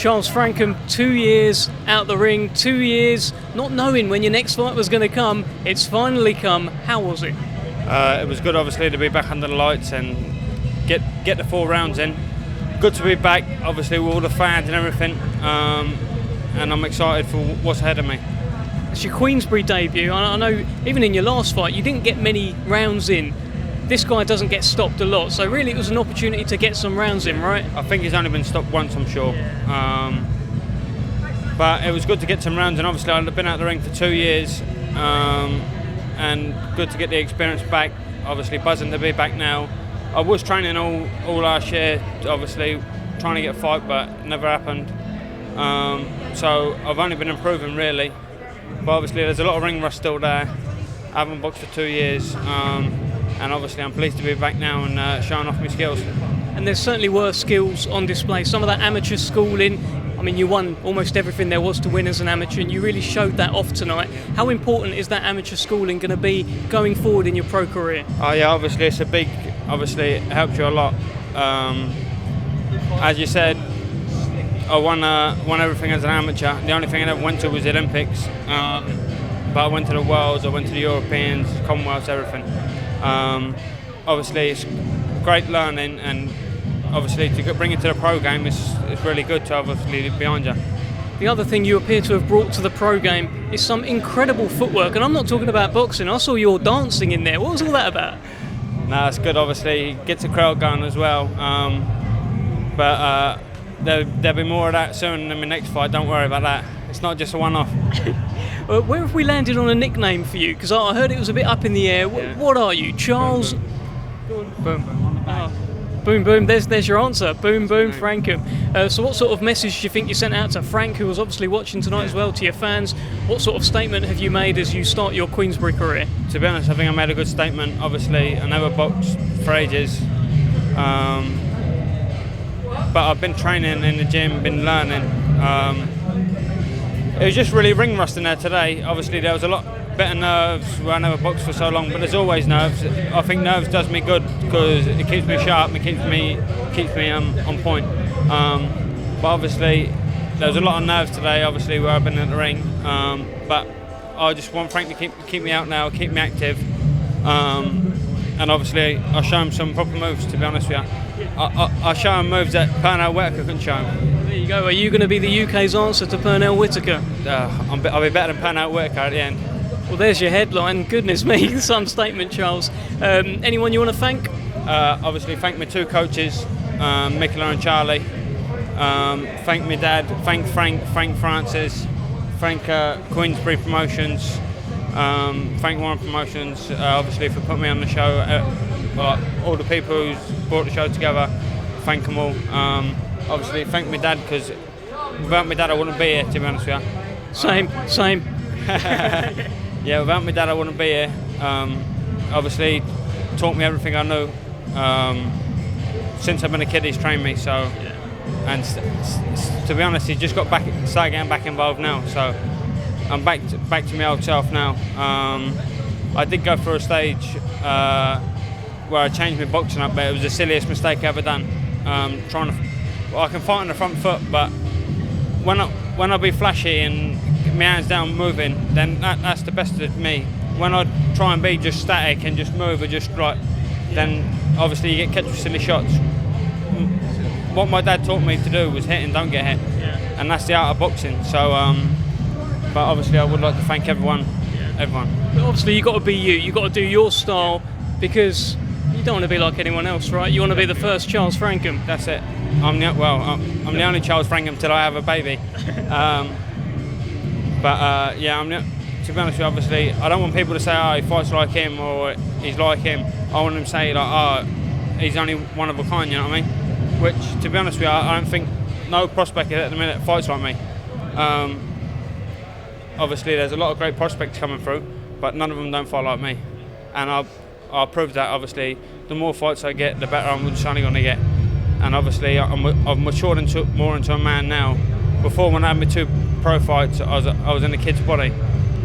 Charles Frankham, 2 years out the ring, 2 years not knowing when your next fight was going to come. It's finally come. How was it? It was good, obviously, to be back under the lights and get the 4 rounds in. Good to be back, obviously, with all the fans and everything, and I'm excited for what's ahead of me. It's your Queensberry debut. I know even in your last fight you didn't get many rounds in. This guy doesn't get stopped a lot, so really it was an opportunity to get some rounds in, right? I think he's only been stopped once, I'm sure. But it was good to get some rounds, and obviously I've been out the ring for 2 years, and good to get the experience back. Obviously buzzing to be back now. I was training all last year, obviously trying to get a fight, but it never happened. So I've only been improving really, but obviously there's a lot of ring rust still there. I haven't boxed for 2 years, and obviously I'm pleased to be back now and showing off my skills. And there certainly were skills on display. Some of that amateur schooling, I mean, you won almost everything there was to win as an amateur, and you really showed that off tonight. How important is that amateur schooling going to be going forward in your pro career? Oh yeah, obviously it's obviously it helps you a lot. As you said, I won everything as an amateur. The only thing I never went to was the Olympics, but I went to the Worlds, I went to the Europeans, Commonwealths, everything. Obviously it's great learning, and obviously to bring it to the pro game is really good to obviously be behind you. The other thing you appear to have brought to the pro game is some incredible footwork, and I'm not talking about boxing. I saw you all dancing in there. What was all that about? No, it's good, obviously gets the crowd going as well, but there'll be more of that soon in my next fight, don't worry about that. It's not just a one-off. Where have we landed on a nickname for you? Because I heard it was a bit up in the air. Yeah. What are you, Charles? Boom Boom. Oh. Boom Boom, there's your answer. Boom Boom Frankham. So what sort of message do you think you sent out to Frank, who was obviously watching tonight as well, to your fans? What sort of statement have you made as you start your Queensberry career? To be honest, I think I made a good statement. Obviously, I never boxed for ages. But I've been training in the gym, been learning. It was just really ring rust in there today. Obviously, there was a lot better nerves where I never boxed for so long, but there's always nerves. I think nerves does me good because it keeps me sharp, it keeps me on point. But obviously, there was a lot of nerves today, obviously, where I've been in the ring. But I just want Frank to keep me out now, keep me active. And obviously, I'll show him some proper moves, to be honest with you. I'll show him moves that Pernell Whitaker couldn't show him. There you go. Are you going to be the UK's answer to Pernell Whitaker? I'll be better than Pernell Whitaker at the end. Well, there's your headline. Goodness me, some statement, Charles. Anyone you want to thank? Obviously, thank my 2 coaches, Michaela and Charlie. Thank my dad, thank Frank Francis, thank Queensberry Promotions, thank Warren Promotions, obviously for putting me on the show. All the people who's brought the show together, thank them all. Obviously, thank my dad, because without my dad I wouldn't be here, to be honest with you. Same. Yeah, without my dad I wouldn't be here. Obviously, taught me everything I know. Since I've been a kid, he's trained me. So, and to be honest, he's just started getting back involved now. So, I'm back to my old self now. I did go through a stage where I changed my boxing up, but it was the silliest mistake I ever done. I can fight on the front foot, but when I be flashy and my hands down moving, then that's the best of me. When I try and be just static and just move or just then obviously you get catch with silly shots. What my dad taught me to do was hit and don't get hit, and that's the art of boxing. So, but obviously I would like to thank everyone. But obviously you got to be you. You got to do your style, because you don't want to be like anyone else, right? You want to be the first Charles Frankham. That's it. I'm the only Charles Frankham till I have a baby. To be honest with you, obviously, I don't want people to say, oh, he fights like him or he's like him. I want them to say, like, oh, he's only one of a kind, you know what I mean? Which, to be honest with you, I don't think no prospect at the minute fights like me. Obviously, there's a lot of great prospects coming through, but none of them don't fight like me. And I'll prove that, obviously. The more fights I get, the better I'm only going to get. And obviously, I've matured more into a man now. Before, when I had my 2 pro fights, I was in a kid's body.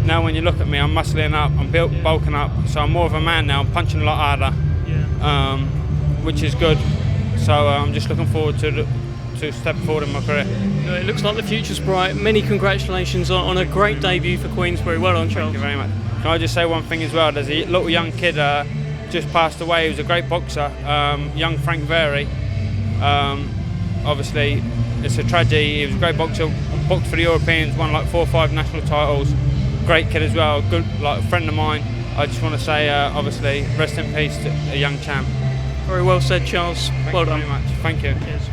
Now when you look at me, I'm muscling up, I'm bulking up, so I'm more of a man now. I'm punching a lot harder, which is good. So I'm just looking forward to to step forward in my career. It looks like the future's bright. Many congratulations on a great debut for Queensberry. Well done, Charles. Thank you very much. Can I just say one thing as well? There's a little young kid just passed away. He was a great boxer, young Frankham. Obviously, it's a tragedy. He was a great boxer, boxed for the Europeans, won like 4 or 5 national titles. Great kid as well, good like a friend of mine. I just want to say, obviously, rest in peace to a young champ. Very well said, Charles. Thank well you done. very much. Thank you. Cheers.